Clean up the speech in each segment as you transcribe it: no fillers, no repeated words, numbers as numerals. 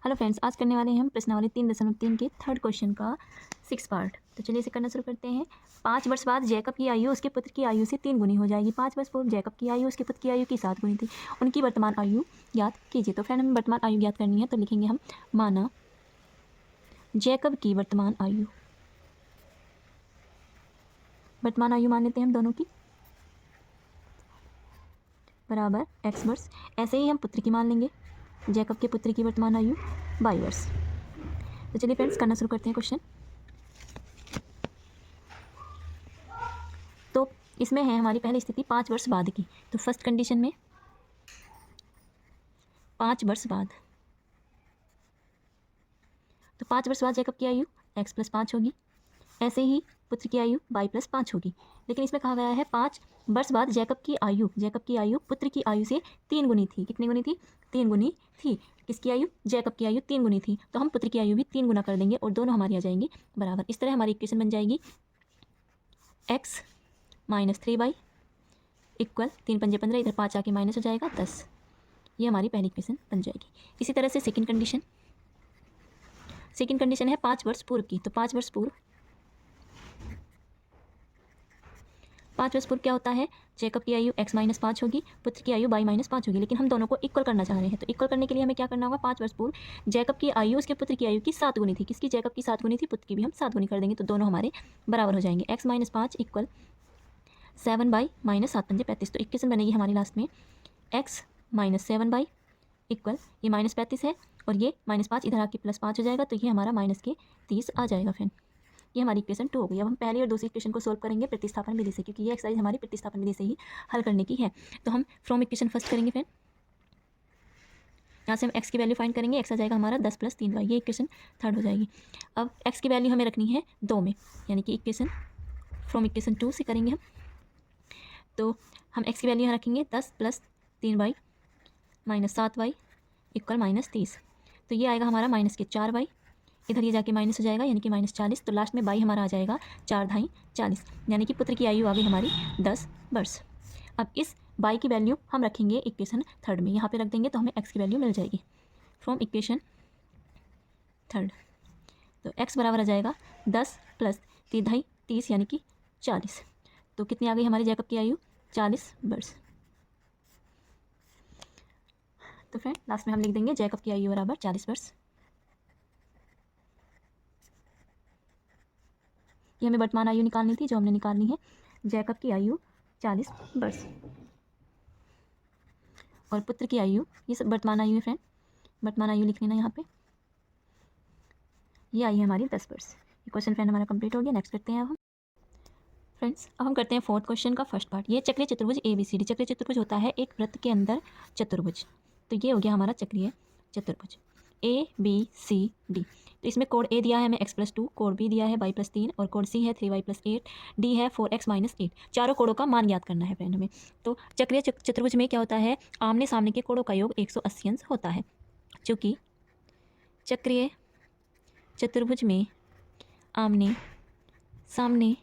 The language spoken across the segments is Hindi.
हेलो फ्रेंड्स, आज करने वाले हैं हम प्रश्नावली 3.3 के थर्ड क्वेश्चन का 6 पार्ट। तो चलिए इसे करना शुरू करते हैं। 5 वर्ष बाद जैकब की आयु उसके पुत्र की आयु से 3 गुनी हो जाएगी। 5 वर्ष पूर्व जैकब की आयु उसके पुत्र की आयु की 7 गुनी थी। उनकी वर्तमान आयु ज्ञात कीजिए। तो फ्रेंड हमें वर्तमान आयु ज्ञात करनी है, तो लिखेंगे हम माना जैकब की वर्तमान आयु। वर्तमान आयु मान लेते हैं हम दोनों की, बराबर x वर्ष। ऐसे ही हम पुत्र की मान लेंगे, जैकब के पुत्र की वर्तमान आयु y वर्ष। तो चलिए फ्रेंड्स करना शुरू करते हैं क्वेश्चन। तो इसमें है हमारी पहली स्थिति 5 वर्ष बाद की। तो फर्स्ट कंडीशन में 5 वर्ष बाद, तो 5 वर्ष बाद जैकब की आयु x + 5 होगी। ऐसे ही पुत्र की आयु y + 5 होगी। लेकिन इसमें कहा गया है 5 वर्ष बाद जैकब की आयु पुत्र की आयु से 3 गुनी थी। कितनी गुनी थी? 3 गुनी थी। किसकी आयु? जैकब की आयु 3 गुनी थी। तो हम पुत्र की आयु भी 3 गुना कर देंगे और दोनों हमारी आ जाएंगी बराबर। इस तरह हमारी इक्वेशन बन जाएगी x - 3y इक्वल 3 पंजे 15, इधर 5 आके माइनस हो जाएगा 10। ये हमारी पहली इक्वेशन बन जाएगी। इसी तरह से सेकंड कंडीशन है 5 वर्ष पूर्व की। तो 5 वर्ष पूर्व क्या होता है? जैकब की आयु x - 5 होगी, पुत्र की आयु y - 5 होगी। लेकिन हम दोनों को इक्वल करना चाह रहे हैं। तो इक्वल करने के लिए हमें क्या करना होगा? 5 वर्ष पूर्व जैकब की आयु उसके पुत्र की आयु की 7 गुनी थी। किसकी? जैकब की 7 गुनी थी, पुत्र की भी हम 7 गुनी कर देंगे। तो दोनों हमारे बराबर हो जाएंगे। x - 5 इक्वल 7y - 7 पंजे 35। तो इक्वेशन बनेगी हमारी लास्ट में x - 7y इक्वल, ये -35 है और ये -5 इधर आके +5 हो जाएगा। तो ये हमारा -30 आ जाएगा। फ्रेंड ये हमारी इक्वेशन 2 हो गई। अब हम पहली और दूसरी इक्वेशन को सोल्व करेंगे प्रतिस्थापन विधि से, क्योंकि ये एक्सरसाइज हमारी प्रतिस्थापन विधि से ही हल करने की है। तो हम फ्रॉम इक्वेशन फर्स्ट करेंगे। फ्रेंड यहाँ से हम x की वैल्यू फाइंड करेंगे। x आ जाएगा हमारा 10 + 3y। ये इक्वेशन थर्ड हो जाएगी। अब x की वैल्यू हमें रखनी है 2 में, यानी कि इक्वेशन फ्रॉम इक्वेशन 2 से करेंगे हम। तो हम x की वैल्यू यहाँ रखेंगे 10 + 3y - 7y इक्वल -30। तो ये आएगा हमारा -4y, इधर ये जाके माइनस हो जाएगा यानी कि -40। तो लास्ट में y हमारा आ जाएगा 4 × 40, यानी कि पुत्र की आयु आ गई हमारी 10 वर्ष। अब इस y की वैल्यू हम रखेंगे इक्वेशन थर्ड में, यहाँ पे रख देंगे तो हमें x की वैल्यू मिल जाएगी फ्रॉम इक्वेशन थर्ड। तो x बराबर आ जाएगा 10 + 3 × 30 यानी कि 40। तो कितनी आ गई हमारी जैकब की आयु? 40 वर्ष। तो फ्रेंड लास्ट में हम लिख देंगे जैकब की आयु बराबर 40 वर्ष। ये हमें वर्तमान आयु निकालनी थी, जो हमने निकालनी है जैकब की आयु 40 वर्ष और पुत्र की आयु, ये सब वर्तमान आयु है फ्रेंड, वर्तमान आयु लिख लेना यहाँ पे। ये आई है हमारी 10 वर्ष। ये क्वेश्चन फ्रेंड हमारा कंप्लीट हो गया। नेक्स्ट करते हैं अब हम फ्रेंड्स, अब हम करते हैं फोर्थ क्वेश्चन का फर्स्ट पार्ट। ये चक्रीय चतुर्भुज ABCD। चक्रीय चतुर्भुज होता है एक वृत्त के अंदर चतुर्भुज। तो ये हो गया हमारा चक्रीय चतुर्भुज ABCD। तो इसमें कोड A दिया है हमें x + 2, कोड B दिया है y + 3 और कोड C है 3y + 8, D है 4x - 8। चारों कोडों का मान ज्ञात करना है फ्रेंड हमें। तो चक्रीय चतुर्भुज में क्या होता है? आमने सामने के कोडों का योग 180 अंश होता है। चूँकि चक्रीय चतुर्भुज में आमने सामने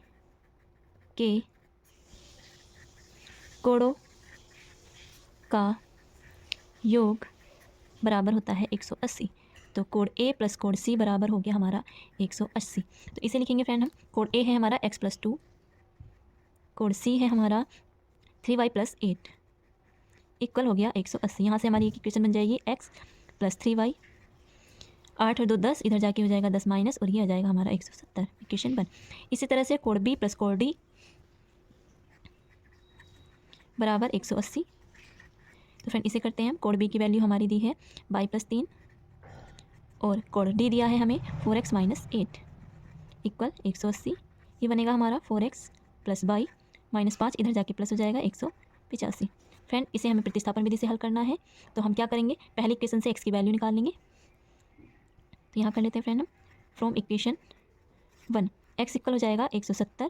के कोडों का योग बराबर होता है 180। तो कोड A + कोड C बराबर हो गया हमारा 180। तो इसे लिखेंगे फ्रेंड हम। कोड A है हमारा x + 2, कोड C है हमारा 3y + 8 इक्वल हो गया 180। यहाँ से हमारी एक इक्वेशन बन जाएगी x + 3y, 8 और 2 10, इधर जाके हो जाएगा 10 माइनस और ये आ जाएगा हमारा 170। इक्वेशन 1। इसी तरह से कोड B + कोड D बराबर 180। तो फ्रेंड इसे करते हैं हम। कोड B की वैल्यू हमारी दी है y + 3 और कोड D दिया है हमें 4x - 8 इक्वल 180। ये बनेगा हमारा 4x + y - 5, इधर जाके प्लस हो जाएगा 185। फ्रेंड इसे हमें प्रतिस्थापन विधि से हल करना है। तो हम क्या करेंगे? पहली इक्वेशन से x की वैल्यू निकाल लेंगे। तो यहाँ कर लेते हैं फ्रेंड हम फ्रॉम इक्वेशन 1 x इक्वल हो जाएगा 170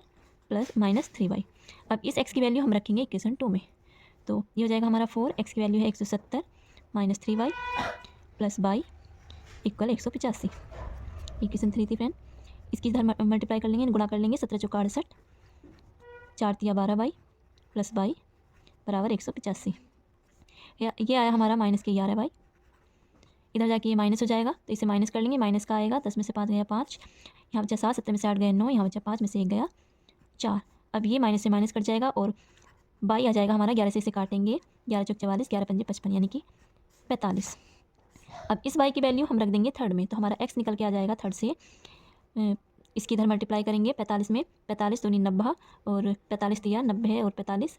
+ -3y। अब इस x की वैल्यू हम रखेंगे इक्वेशन 2 में। तो ये हो जाएगा हमारा 4, x की वैल्यू है 170 - 3y + y इक्वल 185। इक्वेशन 3 थी फ्रेंड। इसकी इधर मल्टीप्लाई कर लेंगे, गुणा कर लेंगे। 17 × 4 = 68, 4 × 3 = 12y + y बराबर 185। ये आया हमारा -11y इधर जाके ये माइनस हो जाएगा, तो इसे माइनस कर लेंगे। माइनस का आएगा 10 में से 5 गया 5, यहाँ बचा 7, 70 में से 8 गया 9, यहाँ बचा 5 में से 1 गया 4। अब ये माइनस से माइनस कट जाएगा और बाई आ जाएगा हमारा 11 से इसे काटेंगे, 11 चौक 44, 11 पंजे 55 यानी कि 45। अब इस बाई की वैल्यू हम रख देंगे थर्ड में, तो हमारा एक्स निकल के आ जाएगा थर्ड से। इसकी इधर मल्टीप्लाई करेंगे 45 में, 45 दूनी 90 और 45 दिया 90 है और 45,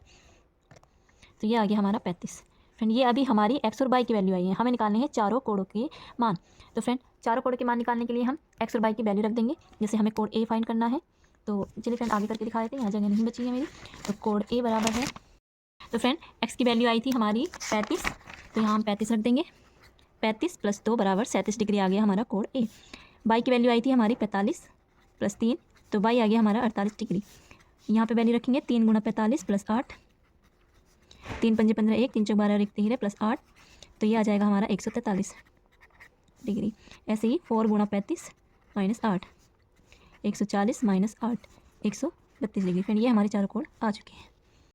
तो ये आ गया हमारा 35। फ्रेंड ये अभी हमारी एक्स और बाई की वैल्यू आई है, हमें निकालने हैं चारों कोडों के मान। तो फ्रेंड चारों कोडों के मान निकालने के लिए हम एक्स और बाई की वैल्यू रख देंगे। जैसे हमें कोड ए फाइंड करना है, तो चलिए फ्रेंड आगे करके दिखा देते हैं, यहाँ जगह नहीं बची है मेरी। तो कोड ए बराबर है, तो फ्रेंड एक्स की वैल्यू आई थी हमारी 35, तो यहाँ हम 35 रख देंगे। 35 + 2 = 37 डिग्री आ गया हमारा कोड ए। बाई की वैल्यू आई थी हमारी 45 + 3, तो बाई आ गया हमारा 48 डिग्री। यहाँ पे वैल्यू रखेंगे 3 × 45 + 8, 3 पंजे 15 1, 3 चौक 12 और 1 13 +8, तो ये आ जाएगा हमारा 143 डिग्री। ऐसे ही 4 × 35 - 8, 140 - 8, 132 डिग्री। फ्रेंड ये हमारे चारों कोड आ चुके हैं।